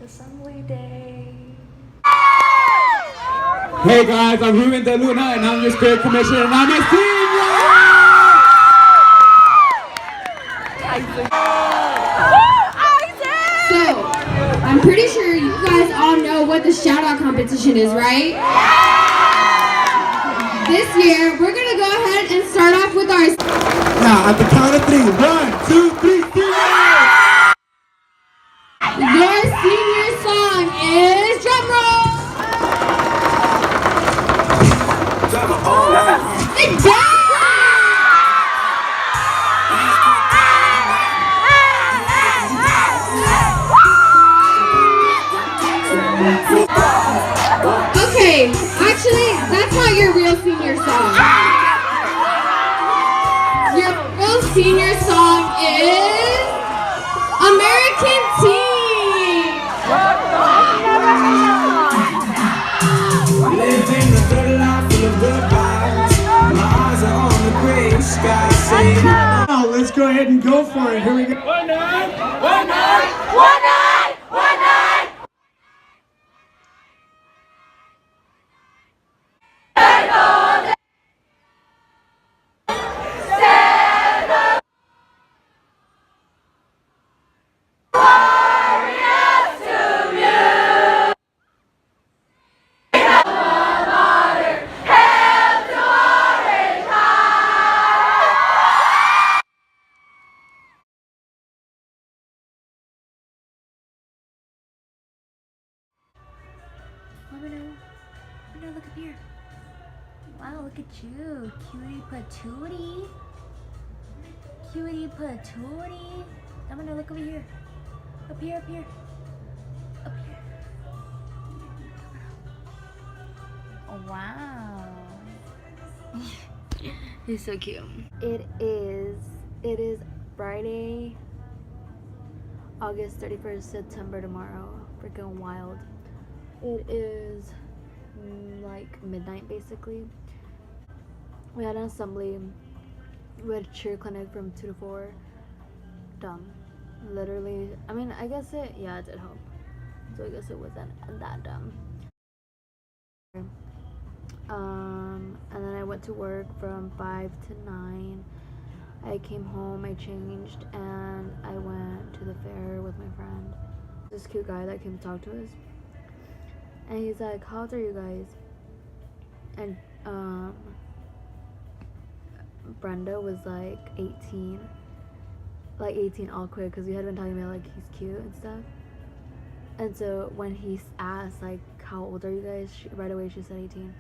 Assembly Day. Hey guys, I'm Ruben De Luna and I'm your spirit commissioner and I'm a senior! So, I'm pretty sure you guys all know what the shout out competition is, right? This year, we're gonna go ahead and start off with our... Now, at the count of 3, 1, 2, 3, senior! Your senior song is drum roll! Okay, actually, that's not your real senior song. Your real senior song is American Teen. Living the good life full of good vibes. My eyes are on the gray sky. Now, let's go ahead and go for it. Here we go. One night, one night, One night, one night. Oh no, look up here. Wow, look at you. Cutie patootie. Cutie patootie. I'm gonna look over here. Up here, up here. Up here. Oh, wow. He's so cute. It is Friday, August 31st, September tomorrow. Freaking wild. It is like midnight basically. We had an assembly. We had a cheer clinic from 2 to 4. Dumb. Literally. I mean, I guess it did help. So I guess it wasn't that dumb. And then I went to work from 5 to 9. I came home, I changed, and I went to the fair with my friend. This cute guy that came to talk to us. And he's like, how old are you guys? And Brenda was like 18. Like 18 all quick, because we had been talking about like he's cute and stuff. And so when he asked like, how old are you guys? Right away she said 18.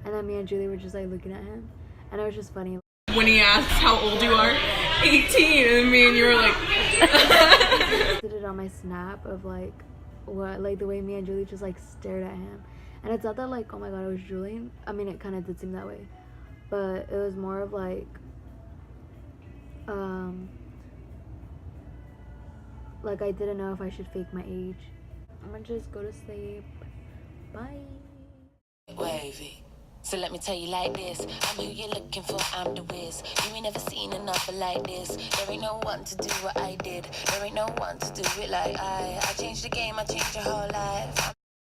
And then me and Julie were just like looking at him. And it was just funny. When he asked how old you are, 18, and me and you were like... I did it on my snap of like, what, like the way me and Julie just like stared at him. And it's not that like, oh my god, I was drooling. I mean, it kind of did seem that way. But it was more of like, like I didn't know if I should fake my age. I'm gonna just go to sleep. Bye. Wavy. So let me tell you like this, I'm who you're looking for, I'm the whiz. You ain't never seen another like this. There ain't no one to do what I did. There ain't no one to do it like I changed the game, I changed your whole life.